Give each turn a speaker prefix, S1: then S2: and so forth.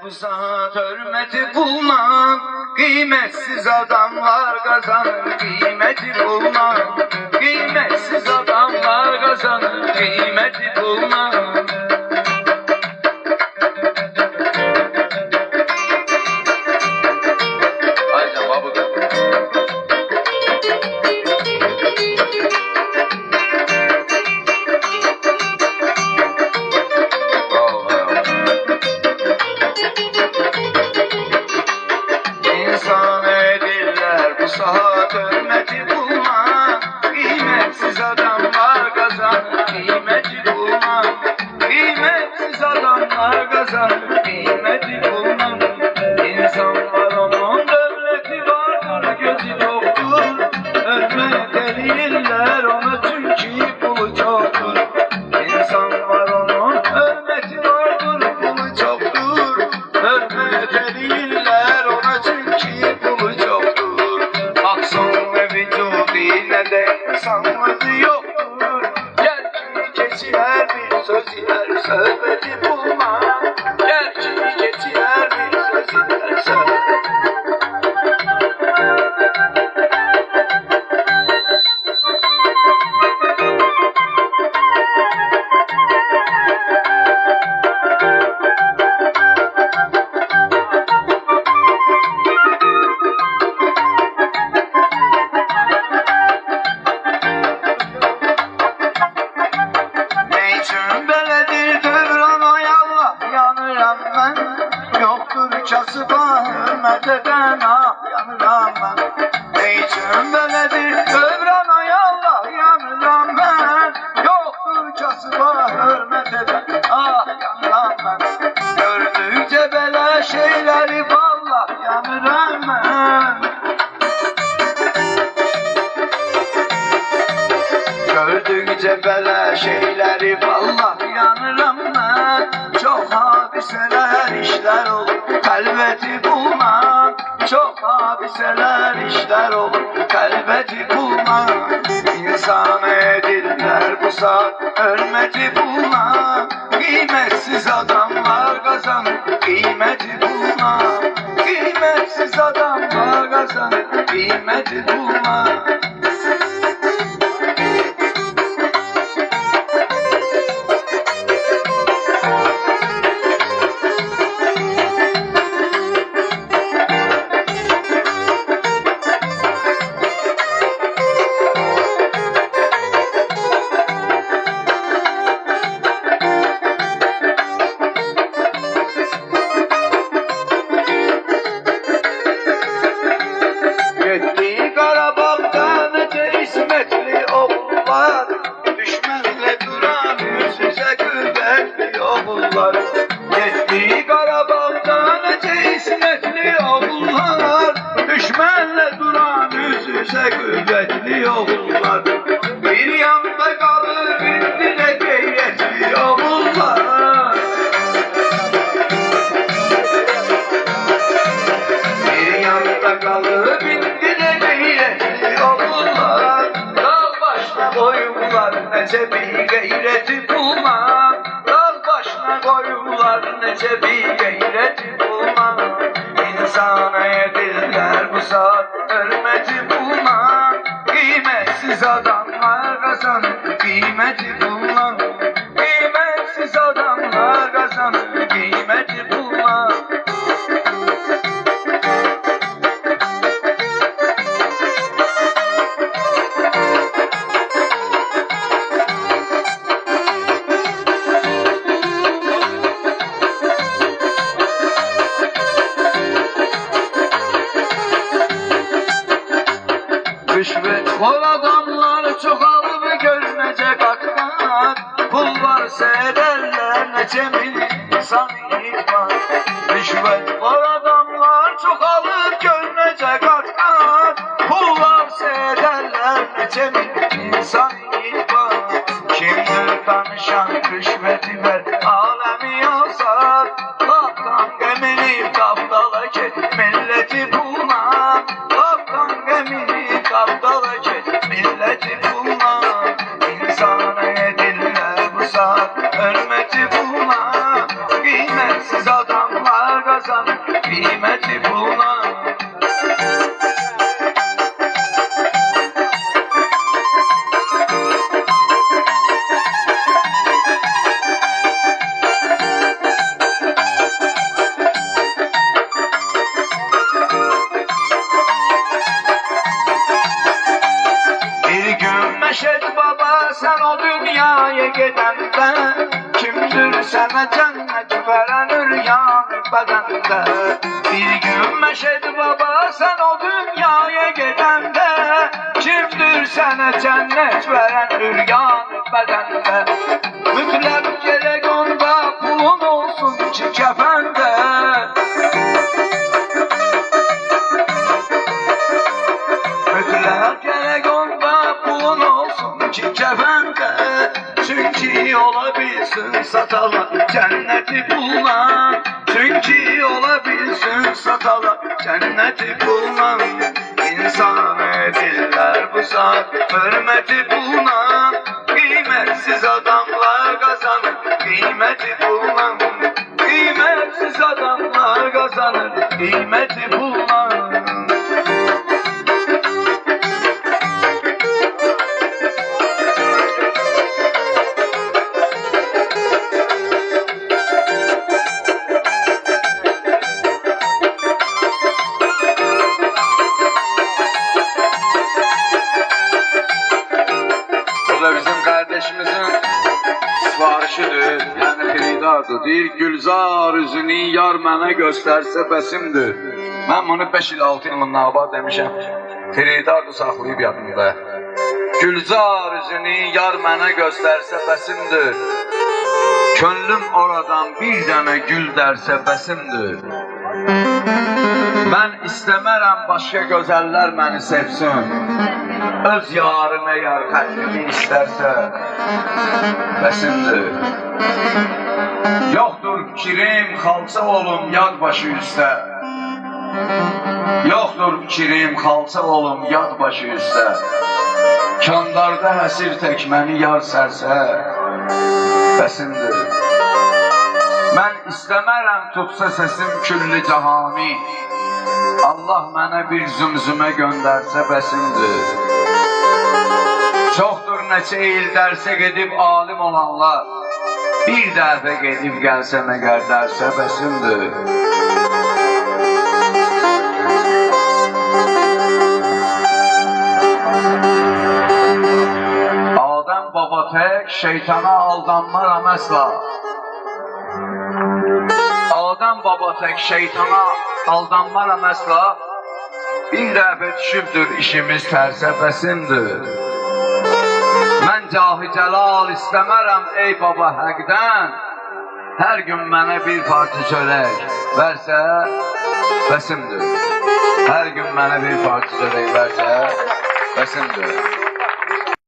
S1: Bu saat hürmeti bulmam, kıymetsiz adamlar kazanır. Kıymeti bulmam, kıymetsiz adamlar kazanır. Kıymeti bulmam. Aynen babu. Saat hürmeti bulma, kıymetsiz adamlar kazanır. Kıymeti bulma, kıymetsiz adamlar kazanır. Kıymeti bulma. İnsan var onun devleti vardır, gözü yoktur. Hürmet edilirler ona çünkü pulu çoktur. İnsan var onun hürmeti vardır, pulu çoktur. Hürmet edilirler ona çünkü pulu çoktur. Son ve vücudine de sanmadı yoktur. Gerçi geçiler bir söz iler, söhbeti bulma. Gerçi geçiler bir söz iler, söhbeti. Çasıba hürmet eden ah yanıram ben. Neyçin böyledir kıvran ay Allah yanıram ben. Yoktur çasıba hürmet eden ah yanıram ben. Gördükçe böyle şeyleri vallah yanıram ben. Gördükçe böyle şeyleri vallah yanıram ben. Çok hadiseler işler olur, elbeti bulmam. Çok hadiseler işler olur, elbeti bulmam. İnsan ediller bu saat hürmeti bulmam. Kıymetsiz adamlar kazanır, kıymeti bulmam. Kıymetsiz adamlar kazanır, kıymeti bulmam. Gitti Karabağ'dan nece İsmetli oğullar, düşmanla duran yüz yüze kuvvetli oğullar. Gitti Karabağ'dan nece İsmetli oğullar, düşmanla duran yüz yüze kuvvetli oğullar. Bir yanda kalır bitti de gayretli oğullar. Bir yanda kalır bitti de gayretli oğullar. Dağ başına koyular nece bir gayreti bulmam. Dağ başına koyular nece bir gayreti bulmam. İnsana ediller bu saat hürmeti bulmam. Kıymetsiz adamlar kazanır, kıymeti bulmam. Kıymetsiz adamlar kazanır, kıymeti bulmam. Rüşvet var adamlar çoğalıp görünecek aklar. Pul varsa ederler nece insan ihbar. Rüşvet var adamlar çoğalıp görünecek aklar. Pul varsa ederler nece insan ihbar. Şimdi tanışan rüşveti ver alemi yazar. Laktan gemini kaptala kes milleti bulmam. Laktan gemini kaptala kes milleti bulmam. İnsana ediller bu saat hürmeti bulmam. Kıymetsiz adamlar qiyməti puluna. Məşəd baba, sən o dünyaya gedəndə kimdir sənə cənnət verən üryan bədəndə? Bir gün Məşəd baba, sən o dünyaya gedəndə kimdir sənə cənnət verən üryan bədəndə? Mütləq gerək onda pulun olsun ki kəfəndə. Mütləq gerək onda pulun olsun ki kəfəndə. Çünki ola bilsin satalar cənnəti pulla. Çünki ola bilsin satalar cənnəti pulla. İnsan edirlər bu saat hörməti pulla. Qiymətsiz adamlar qazanır qiyməti pulla. Qiymətsiz adamlar qazanır qiyməti pulla. Bizim kardeşimizin sifarişidir, yani peridardır. Deyir, Gülzar üzünü yar mənə göstərsə bəsimdir. Mən bunu 5 il 6 ilin naba demişəm. Peridardır, saxlayıb yadımda. Gülzar üzünü yar mənə göstərsə bəsimdir. Könlüm oradan bir dənə gül dərsə bəsimdir. Mən istəmərəm başqa gözəllər məni sevsin. Öz yarım eğer kalbimi isterse bəsimdir. Yoktur fikrim xalça olum yad başı üstə. Yoktur fikrim xalça olum yad başı üstə. Kandarda həsir tək məni yar sərsə bəsimdir. Mən istəmərəm tutsa sesim külli cahani. Allah mənə bir zümzümə göndərsə bəsimdir. Çoxdur neçə il dərsə gedib alim olanlar. Bir dəfə gedib gəlsə məgər dərsə bəsimdir. Adəm baba tək şeytana aldanmaram əsla. Adəm baba tək şeytana aldanmaram əsla. Bir dəfə düşübdür işimiz tərsə bəsimdir. Mən cahi cəlal istəmərəm ey baba həqdən. Hər gün mənə bir parça çörək versə bəsimdir. Hər gün mənə bir parça çörək versə bəsimdir.